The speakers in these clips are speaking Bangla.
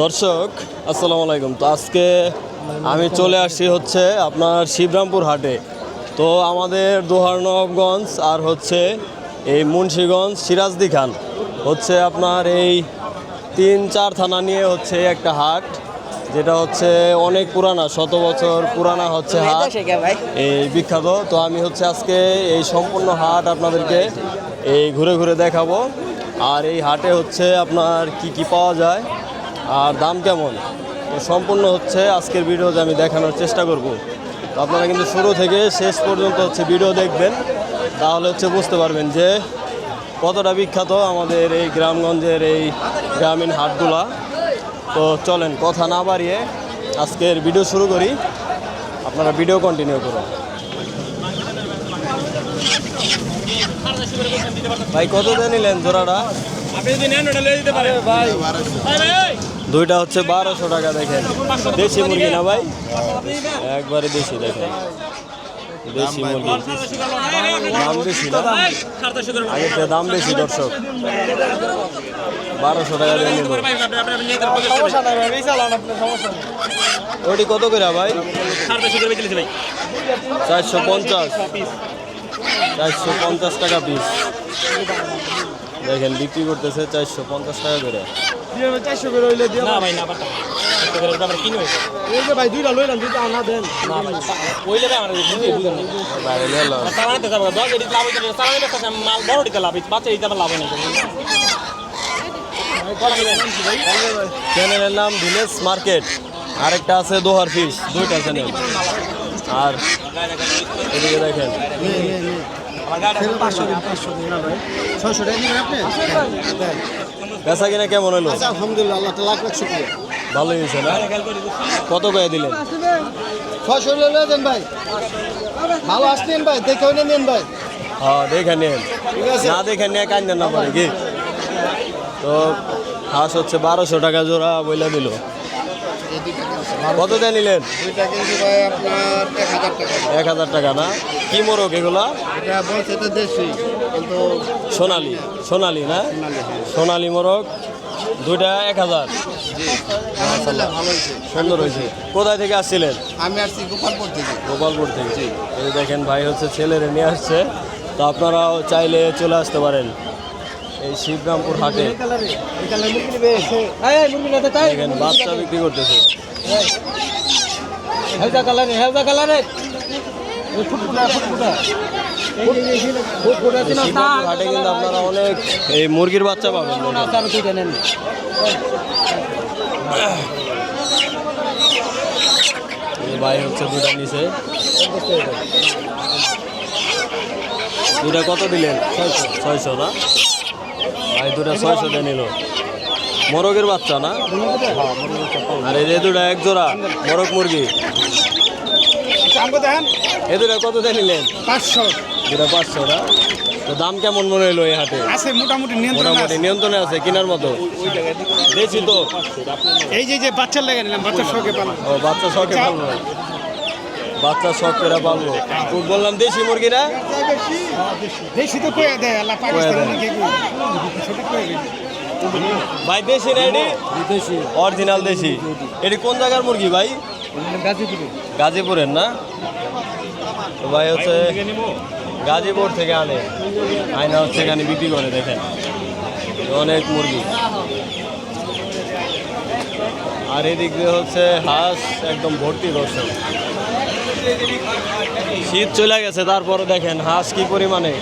দর্শক আসসালামু আলাইকুম। তো আজকে আমি চলে আসছি হচ্ছে আপনার শিবরামপুর হাটে। তো আমাদের দোহারনবগঞ্জ আর হচ্ছে এই মুন্সিগঞ্জ সিরাজদি খান হচ্ছে আপনার এই 3-4 থানা নিয়ে হচ্ছে একটা হাট, যেটা হচ্ছে অনেক পুরানা, 100 বছর পুরানা হচ্ছে হাট এই বিখ্যাত। তো আমি হচ্ছে আজকে এই সম্পূর্ণ হাট আপনাদেরকে এই ঘুরে ঘুরে দেখাবো। আর এই হাটে হচ্ছে আপনার কি পাওয়া যায় আর দাম কেমন, তো সম্পূর্ণ হচ্ছে আজকের ভিডিওতে আমি দেখানোর চেষ্টা করব। তো আপনারা কিন্তু শুরু থেকে শেষ পর্যন্ত হচ্ছে ভিডিও দেখবেন, তাহলে হচ্ছে বুঝতে পারবেন যে কতটা বিখ্যাত আমাদের এই গ্রামগঞ্জের এই গ্রামীণ হাটগুলা। তো চলেন কথা না বাড়িয়ে আজকের ভিডিও শুরু করি, আপনারা ভিডিও কন্টিনিউ করুন। ভাই কত দিয়ে নিলেন জোড়াটা? দুইটা হচ্ছে 1200 টাকা। দেখেন দেশি মুরগি না ভাই, একবারে দেশি। দেখেন দেশি মুরগি, দাম বেশি না, আগের দাম বেশি। দর্শক 1200 টাকা দিয়ে নিব। ওটি কত করে ভাই? 450 টাকা পিস। দেখেন বিক্রি করতেছে 450 টাকা করে। চ্যানেলের নাম ভিলেজ মার্কেট, আরেকটা আছে দোহার ফিশ, দুইটা চ্যানেল। আর এদিকে দেখেন বেচা কিনা কেমন হলো? আলহামদুলিল্লাহ, আল্লাহ লাখ লাখ শুকরিয়া, ভালোই হয়েছে না? কত করে দিলেন? 600 লয়ে দেন ভাই, ভালো আসলেন ভাই, দেখে নেন ভাই। হ্যাঁ দেখে নেন, না দেখে নিয়ে কান্দেন না পারে কি। তো হাঁস হচ্ছে 1200 টাকা জোড়া বইলা দিল। কত দিয়ে নিলেন? দুইটা কিনছি ভাই আপনার 1000 টাকা। 1000 টাকা না? কি মোরগ এগুলা? এটা বলছে তো দেশি, কিন্তু সোনালি না? সোনালি মোরগ দুইটা 1000। আলহামদুলিল্লাহ ভালো হয়েছে, সুন্দর হয়েছে। কোথায় থেকে আসছিলেন? আমি আসছি গোপালপুর থেকে। গোপালপুর থেকে। এই দেখেন ভাই হচ্ছে ছেলেরে নিয়ে আসছে, তো আপনারাও চাইলে চলে আসতে পারেন এই শিবরামপুর হাটে। দেখেন বাচ্চা বিক্রি করতেছে। শিবরামপুর হাটে কিন্তু আপনারা অনেক এই মুরগির বাচ্চা পাবেন। এই ভাই হচ্ছে দুটা নিচে। দুটা কত দিলেন? 600 না ভাই? দুটা 600 দিয়ে নিল। মোরগের বাচ্চা না? আর এই যে দুটা এক জোড়া মোরগ মুরগি, এ দুটা কত দিয়ে নিলেন? 500। দুটা 500 না? তো দাম কেমন মনে হলো এই হাটে? আছে মোটামুটি নিয়ন্ত্রণে আছে, কেনার মতো দেখছি তো। এই যে বাচ্চার লেগে নিলাম, বাচ্চার শখে পালাম। ও বাচ্চা শখে পালবো, বাচ্চা শখ করে পালবো। বললাম দেশি মুরগি না? দেশি তো কয়ে দেয় আল্লাহ, পাকিস্তানি ভাই দেশি না? এটি দেশি, অরিজিনাল দেশি। এটি কোন জায়গার মুরগি ভাই? গাজীপুরের না? তো ভাই হচ্ছে গাজীপুর থেকে আয়না হচ্ছে এখানে বিক্রি করে। দেখেন অনেক মুরগি। আর এদিক দিয়ে হচ্ছে হাঁস একদম ভর্তি। দর্শক শীত চলে গেছে, তারপরে দেখেন হাঁস কি পরিমাণে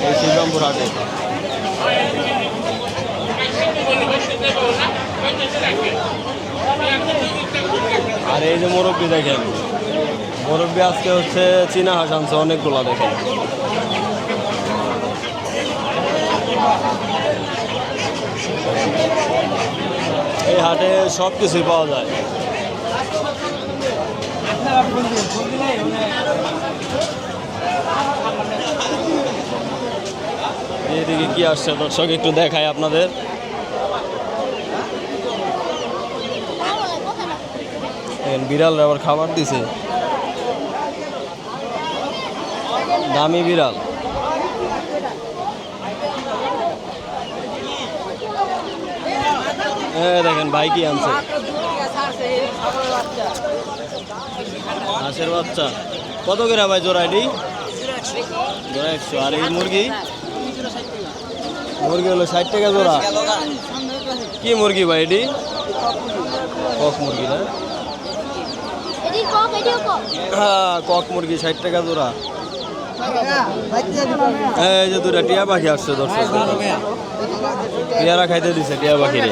এই শিবরামপুর হাটে। আর এই যে মুরব্বি, দেখেন মুরব্বি আজকে হচ্ছে চীনা হাঁস আনছে অনেকগুলা। দেখেন এই হাটে সব কিছুই পাওয়া যায়। এদিকে কি আসছে দর্শক একটু দেখায় আপনাদের। বিড়াল আবার খাবার দিছে, দামি বিড়াল। দেখেন ভাই কি আনছে। হাঁসের বাচ্চা কত করে ভাই জোড়া এটি? জোড়া 100। আর এই মুরগি? মুরগি হলো 60 টাকা জোড়া। কি মুরগি ভাই এটি? কক মুরগি না? হ্যাঁ, কক মুরগি 60 টাকা জোড়া। এই যে দুটা টিয়া পাখি আসছে দর্শক, টিয়ারা খাইতে দিছে টিয়া পাখি রে।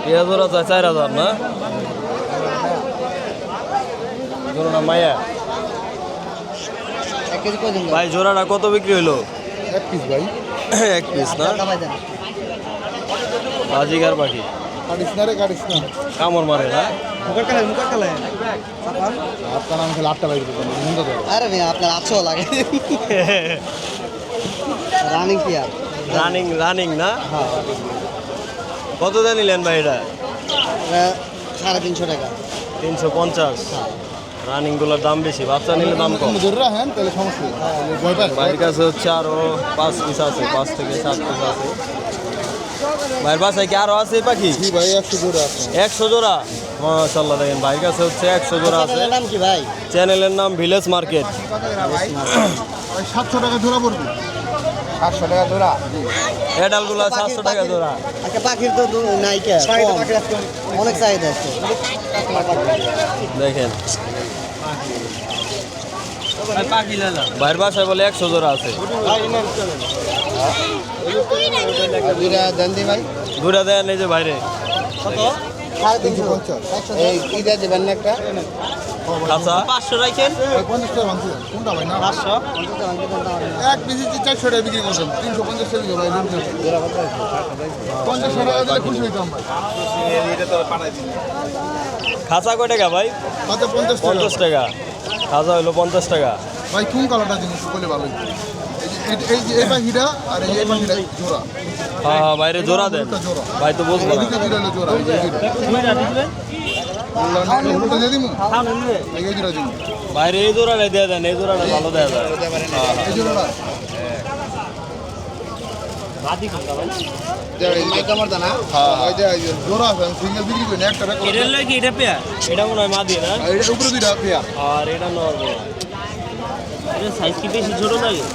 টিয়া জোড়া চায় 4000 না? জোড়া না মায়া ভাই, জোড়াটা কত বিক্রি হলো? 1 পিস ভাই। 1 পিস না? বাজিগার পাখি কামড় মারে না? আপনার নাম খেলে 8টা বাইরে আরে ভাই আপনার 800 লাগে রানিং পেয়ার। রানিং না? কত দিয়ে নিলেন ভাই এটা? 350 টাকা। 350। রানিং গুলোর দাম বেশি, বাচ্চা নিলে দাম কম। ধরে রাখেন তাহলে সমস্যা নেই। ভাইয়ের কাছে হচ্ছে আরো 5 পিস আছে, 5 থেকে 7 পিস আছে। ভাইয়ের বাসায় কি আরো আছে এই পাখি? জি ভাই 100 জোড়া আছে। 100 জোড়া? মাশাআল্লাহ, দেখেন ভাইয়ের কাছে হচ্ছে 100 জোড়া আছে। আপনার নাম কি ভাই? চ্যানেলের নাম ভিলেজ মার্কেট। ভাই 700 টাকা জোড়া পড়বে। 700 টাকা জোড়া। এডালগুলো 700 টাকা জোড়া। একটা পাখির তো নাইকা অনেক চাহিদা আছে। দেখেন ভাইয়ের বাসায় বলে 100 জোড়া আছে। জোড়া দেন দি ভাই। ঘুরে দেন এই যে বাইরে। কত? 350। এই ইদা দেবেন না একটা। আচ্ছা 500 রাখেন। 50 টাকা ভাঙছি। কোনটা ভাই না? 500। এক পিস 400 টাকা বিক্রি করছেন। 350 টাকা দিও ভাই। 50 টাকা দিলে খুশি হইতাম ভাই। খাঁচা কয় টাকা ভাই? কত 50 টাকা। 50 টাকা। খাঁচা হইলো 50 টাকা। ভাই কোন কালারটা জিনিস বলে ভালো। এই যে এই পাখিটা আর এই পাখিটা জোড়া। হ্যাঁ হ্যাঁ, বাইরে জোড়া দেন ভাই, তো বুঝবো না। এদিকে জোড়া হলো জোড়া। এই যে হলুদটা দিয়ে দিমু? এই জোড়া দিমু। বাইরে এই জোড়াটা দিয়ে দেন, এই জোড়াটা ভালো দেওয়া যায়। এই জোড়াটা ওই যে জোড়া আছে সিঙ্গেল বিক্রি করি না, একটা রেকর্ড। এটা লয় কি? এটা পেয়ার? এটা মনে হয় মাদি না? এটা উপরে দুইটা পেয়ার। আর এটা নরমাল। এটা সাইজ কি বেশি ছোট লাগে?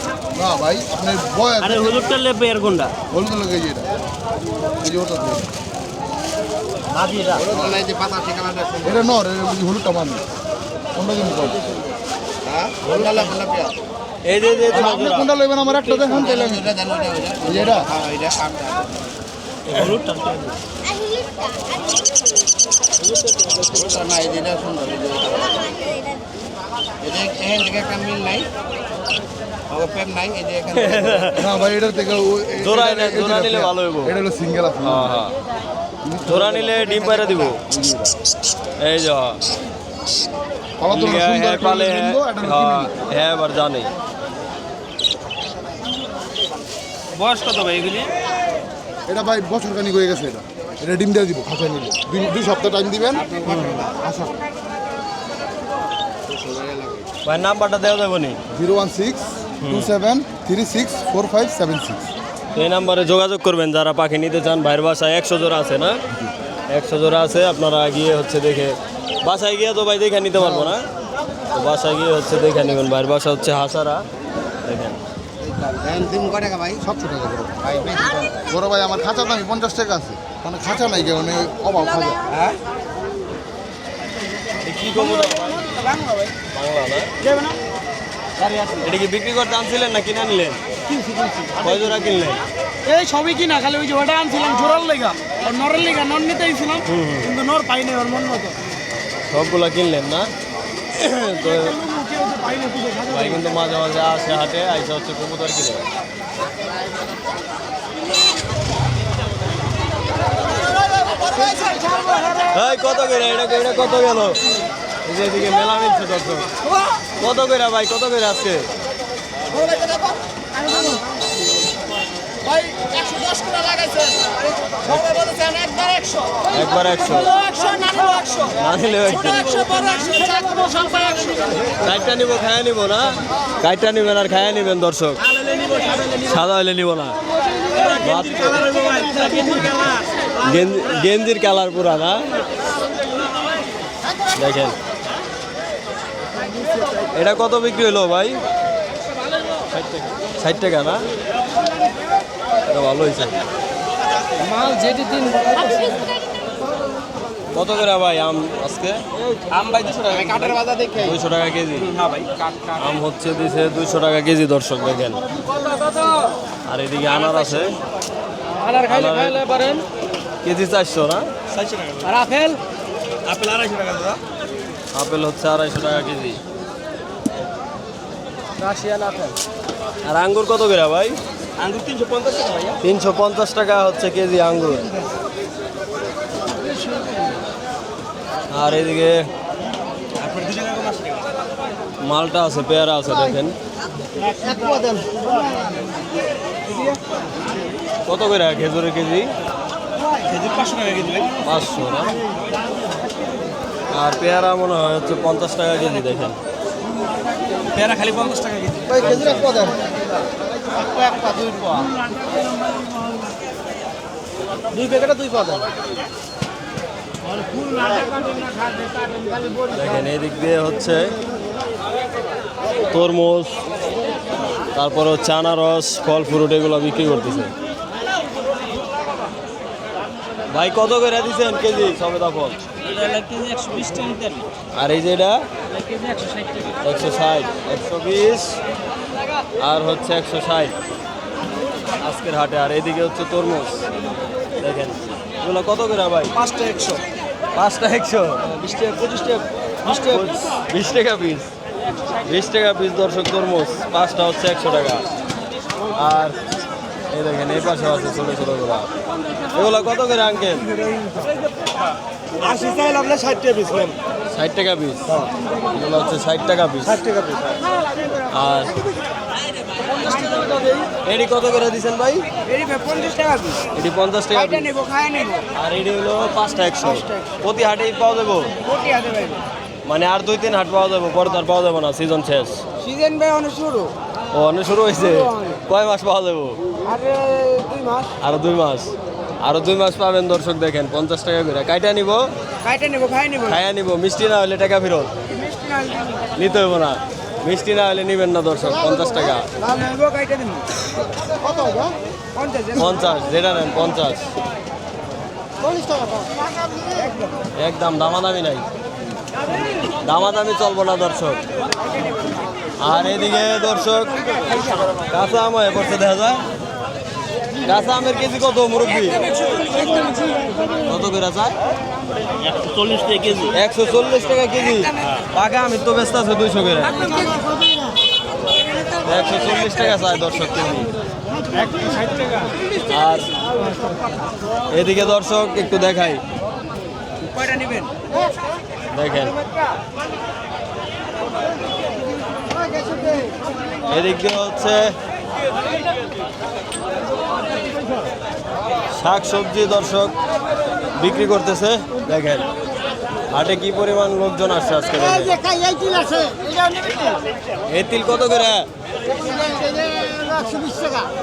না ভাই আপনি বয় আরে হলুদটা লে পেয়ার কোনটা? হলুদ লাগে এই যে এটা। এই যে ওটা দিয়ে। মাদি এটা? এটা নর, এটা হলুদটা মানি। কোনটা দিন কর? হ্যাঁ হলুদটা লাগে না পেয়ার। এই যে আপনি কোনটা লইবেন আমার একটা দেখুন তাহলে আমি। এই যে এটা। হলুদটা না ভাই এটা থেকে জোড়া নিলে ভালো হইব। এটা হলো সিঙ্গেল আছে। হ্যাঁ হ্যাঁ, জোড়া নিলে ডিম পায়রা দিব। এই যে পালা তো সুন্দর পালে কিনবো, এটা হলো হ্যাঁ কিনবো। হ্যাঁ, এবার জানি। বয়স কত ভাই এগুলি? এটা ভাই বছর খানিক হয়ে গেছে। এটা এটা ডিম দিয়ে দিব খাঁচায় নিলে। 2 সপ্তাহ টাইম দিবেন। আচ্ছা ভাই নাম্বারটা দেওয়া যাবে নি? 01627364576। তো এই নাম্বারে যোগাযোগ করবেন যারা পাখি নিতে চান। ভাইয়ের বাসায় 100 জোড়া আছে না? 100 জোড়া আছে। আপনারা গিয়ে হচ্ছে দেখে, বাসায় গিয়ে তো ভাই দেখে নিতে পারবো না, তো বাসায় গিয়ে হচ্ছে দেখে নেবেন। ভাইয়ের বাসা হচ্ছে হাসারা। দেখেন 700 টাকা বড় ভাই। আমার খাঁচা দামি 50 টাকা আছে, মানে খাঁচা নাই কেন অভাব খাঁচা। কি করবো বাংলা না? এটা কি বিক্রি করতে আনছিলেন না কিনে নিলেন? কয় জোড়া কিনলেন? এই সবই কিনা, খালি ওই যে ওটা আনছিলাম জোরার লেগা আর নরের লেগা, নর নিতে আইছিলাম কিন্তু নর পাই নাই ওর মন মতো। সবগুলা কিনলেন না? তো পাই না খুঁজে ভাই কিন্তু মাঝে মাঝে আসে হাটে, আইসা হচ্ছে কবুতর কিনে। এই কত করে এটা কত গেল? এই যে এদিকে মেলা মিলছে দর্শক। কত করে ভাই, কত করে আজকে? ভাই 110 করে লাগাইছে সবাই বলেছেন একবারে একবার 100 না নিলেও 100 কাইটটা নিব খায়া নিব না কাইটটা নিবেন আর খায়া নিবেন দর্শক সাদা হলে নিব না গেঞ্জির কালার পুরা না দেখেন এটা কত বিক্রি হলো ভাই 60 টাকা না এটা ভালো হয়েছে মাল যেটি দিন কত করে ভাই আম আজকে আম ভাই 200 টাকা কাঠের বাজার দেখে 200 টাকা কেজি হ্যাঁ ভাই কাঠ আম হচ্ছে দিছে 200 টাকা কেজি দর্শক দেখেন আর এদিকে আনার আছে আনার খাইলে পারেন কেজি 400 না আর আপেল আপেল 250 টাকা দাদা আপেল হচ্ছে 250 টাকা কেজি রাশিয়ান আপেল আর আঙ্গুর কত করে ভাই আঙ্গুর 350 টাকা ভাইয়া 350 টাকা হচ্ছে কেজি আঙ্গুর আর এদিকে আপনার 2 টাকা কম আছে মালটা আছে পেয়ারা আছে দেখেন কত করে খেজুরের কেজি খেজুর 500 টাকা কেজি ভাই 500 না আর পেয়ারা মনে হয় হচ্ছে 50 টাকা কেজি দেখেন পেয়ারা খালি 50 টাকা কেজি ভাই খেজুর এক পদ এক পা 2 পা 2 প্যাকেটে 2 পদ দেখেন এদিক দিয়ে হচ্ছে তরমুজ তারপর হচ্ছে আনারস ফল ফ্রুট এগুলো বিক্রি করতেছে ভাই কত করে দিচ্ছেন কেজি সবেদা ফল আর এই যে এটা 160 120 আর হচ্ছে 160 আজকের হাটে আর এদিকে হচ্ছে তরমুজ দেখেন এগুলো কত করে ভাই 5টা 100 5টা 100 20 টাকা 25 টাকা 20 টাকা পিস 20 টাকা পিস দর্শক তরমুজ 5টা হচ্ছে 100 টাকা আর এই দেখেন এই পাশে আছে ছোটো ছোটোগুলো এগুলো কত করে আঙ্কেল 80 চাইলে আপনি 60 টাকা পিস নেন 60 টাকা পিস এগুলো হচ্ছে 60 টাকা পিস 60 টাকা পিস আর এটি কত করে দিচ্ছেন ভাই এই 50 টাকা পিস এটি 50 টাকা পিস নেবো খায় নেবো আর এটি হলো 5টা 100 প্রতি হাটেই পাওয়া যাবো কোটি আছে ভাই মানে আর 2-3 হাট পাওয়া যাবো পরে তার পাওয়া যাবে না সিজন শেষ সিজন ভাই অনেক শুরু ও অনেক শুরু হয়েছে কয় মাস পাওয়া যাবো আর 2 মাস আরো 2 মাস আরো 2 মাস পাবেন দর্শক দেখেন 50 টাকা করে কাইটা নিব খাইতে নেবো খায় নেবো খাইয়া নিব মিষ্টি না হলে টাকা ফেরত মিষ্টি না নিতে হইব না মিষ্টি না হলে নিবেন না দর্শক 50 টাকা লাল নেবো খাইতে দেবো কত হবে 50 যেটা নেন 50 40 টাকা পাও একদম দামাদামি নাই দামাদামি চলবো না দর্শক আর এদিকে দর্শক কাঁচা আম হয়ে পড়ছে দেখা যায় কাঁচা আমের কেজি কত মুরব্বী কত করে চায় 140 টাকা কেজি 140 টাকা কেজি পাকা আমি তো ব্যস্ত আছে 200 করে 140 টাকা চায় দর্শক কেজি আর এদিকে দর্শক একটু দেখাই কয়টা নেবেন দেখেন এদিক দিয়ে হচ্ছে শাক সবজি দর্শক বিক্রি করতেছে দেখেন হাটে কি পরিমাণ লোকজন আসছে আজকে দেখেন এই তিল কত করে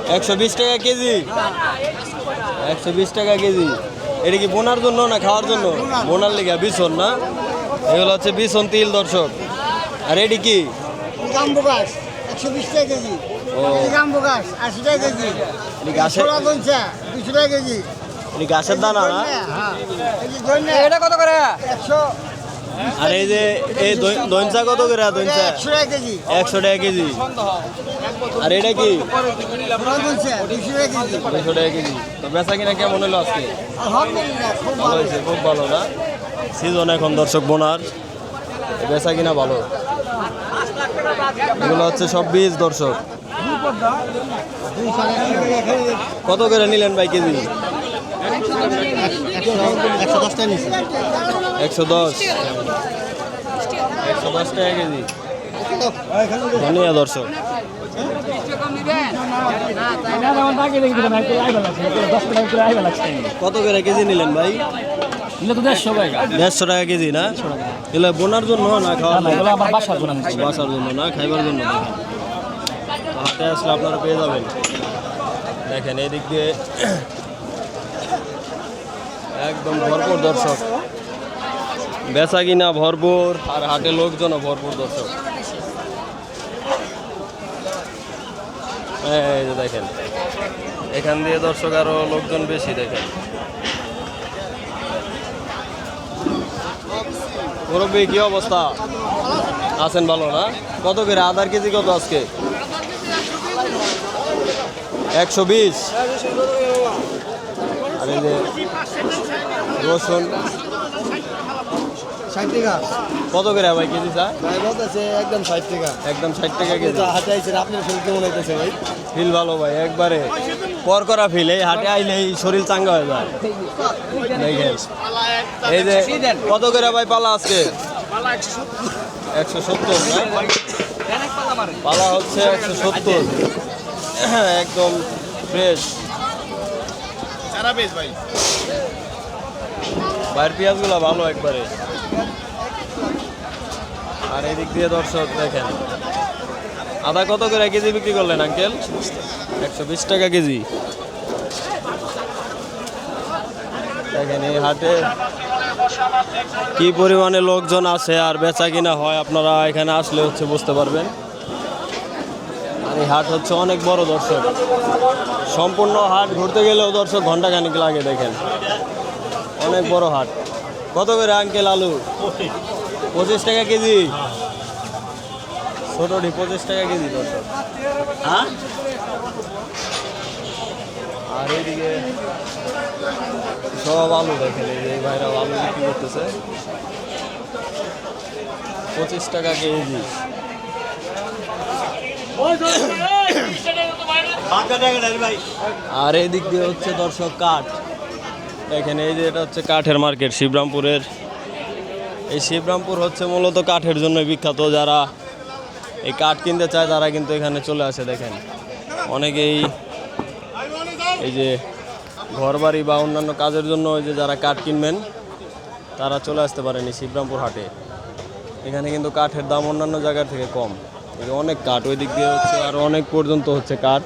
120 টাকা কেজি 120 টাকা কেজি এটা কি বোনার জন্য না খাওয়ার জন্য বোনার লেগে বিছন না এগুলো হচ্ছে বিছন তিল দর্শক আর এটি কি গাম্বু গাছ 120 টাকা কেজি ও গাম্বু গাছ 80 টাকা কেজি এটি গাছের 200 টাকা কেজি এটি গাছের দানা না এটা কত করে 100 আর এই যে এই দইনচা কত করে দইনচা 100 টাকা কেজি 100 টাকা কেজি আর এটা কি 200 টাকা কেজি 200 টাকা কেজি তো বেচা কিনা কেমন হলো আজকে আলহামদুলিল্লাহ খুব ভালো হয়েছে খুব ভালো না সিজন এখন দর্শক বোনার বেচা কিনা ভালো এগুলো হচ্ছে সব বীজ দর্শক কত করে নিলেন ভাই কেজি 110 টাকা নিছি 110 টাকা কেজি ধন্যবাদ দর্শক কত করে কেজি নিলেন ভাই? 150 টাকা কেজি না? এগুলো বোনার জন্য না খাওয়ার জন্য? বাসার জন্য না, খাইবার জন্য। দেখেন তো হাটে আসলে আপনারা পেয়ে যাবেন। দেখেন এই দিক দিয়ে একদম ভরপুর দর্শক, বেচা কিনা ভরপুর, আর হাটে লোকজনও ভরপুর দর্শক। এই যে দেখেন এখান দিয়ে দর্শক আরো লোকজন বেশি। দেখেন মুরব্বী কি অবস্থা আছেন? ভালো না? কত করে আদার কেজি কত আজকে? 120। আর এই যে রসুন 60 টাকা কত করে ভাই কেজি? চা ভাই বলতেছে একদম 60 টাকা। একদম 60 টাকা কেজি। হাতে আইছেন, আপনার শরীর কেমন হইতেছে ভাই? ফিল ভালো ভাই, একবারে পর করা ফিল। এই হাটে আইলে এই শরীর চাঙ্গা হয়ে যায়। দেখেন এই যে কত করে ভাই পালা আজকে? 170 না? পালা হচ্ছে 170, একদম ফ্রেশ। সারা বেশ ভাই। বাইরের পেঁয়াজগুলো ভালো একবারে। আর এদিক দিয়ে দর্শক দেখেন আদা কত করে কেজি বিক্রি করলেন আঙ্কেল? 120 টাকা কেজি। দেখেন এই হাটে কি পরিমাণে লোকজন আছে আর বেচা কিনা হয় আপনারা এখানে আসলে হচ্ছে বুঝতে পারবেন। আর এই হাট হচ্ছে অনেক বড় দর্শক, সম্পূর্ণ হাট ঘুরতে গেলেও দর্শক ঘন্টাখানিক লাগে। দেখেন অনেক বড় হাট। কত করে আঙ্কেল আলু? 25 টাকা কেজি। ছোটটি 25 টাকা কেজি দর্শক। হ্যাঁ, আর এইদিকে সব আলু দেখেন, এই ভাইরা আলু বিক্রি করতেছে 25 টাকা কেজি। আর এই দিক দিয়ে হচ্ছে দর্শক কাঠ। দেখেন এই যে এটা হচ্ছে কাঠের মার্কেট শিবরামপুরের। এই শিবরামপুর হচ্ছে মূলত কাঠের জন্য বিখ্যাত। যারা এই কাঠ কিনতে চায় তারা কিন্তু এখানে চলে আসে। দেখেন অনেকেই এই যে ঘরবাড়ি বা অন্যান্য কাজের জন্য ওই যে যারা কাঠ কিনবেন তারা চলে আসতে পারেন এই শিবরামপুর হাটে। এখানে কিন্তু কাঠের দাম অন্যান্য জায়গার থেকে কম। এই যে অনেক কাঠ, ওই দিক দিয়ে হচ্ছে আর অনেক পর্যন্ত হচ্ছে কাঠ।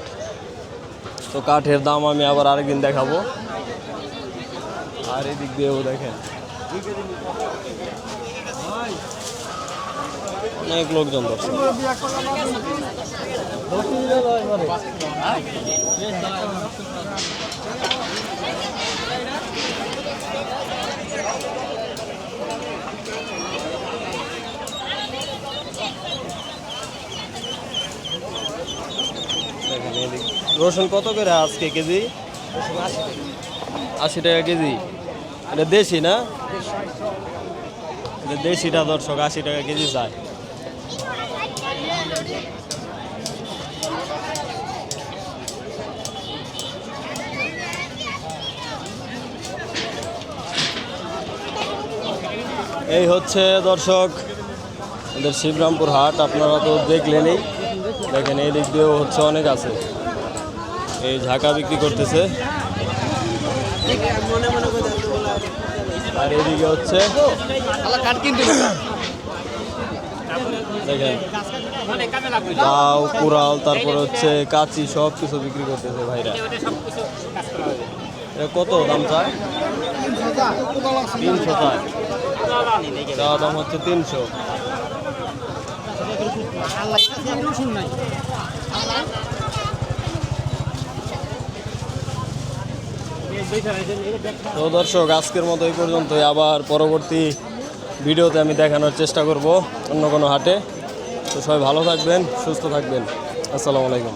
তো কাঠের দাম আমি আবার আরেকদিন দেখাবো। আর এই দিক দিয়েও দেখেন অনেক লোকজন দর্শক। দেখেন এদিক রসুন কত করে আজকে কেজি? 80 টাকা কেজি। এটা দেশি না? এটা দেশিটা দর্শক 80 টাকা কেজি চায়। এই হচ্ছে দর্শক আমাদের শিবরামপুর হাট। আপনারা তো দেখলেনই। দেখেন এই দিক দিয়েও হচ্ছে অনেক আছে। এই ঝাঁকা বিক্রি করতেছে। আর এদিকে হচ্ছে দেখেন লাউ, কুড়াল, তারপরে হচ্ছে কাঁচি, সব কিছু বিক্রি করতেছে ভাইরা। এটা কত দাম চায়? 300 চায়। চাওয়া দাম হচ্ছে 300। তো দর্শক আজকের মতো এই পর্যন্তই। আবার পরবর্তী ভিডিওতে আমি দেখানোর চেষ্টা করব অন্য কোনো হাটে। তো সবাই ভালো থাকবেন, সুস্থ থাকবেন। আসসালামু আলাইকুম।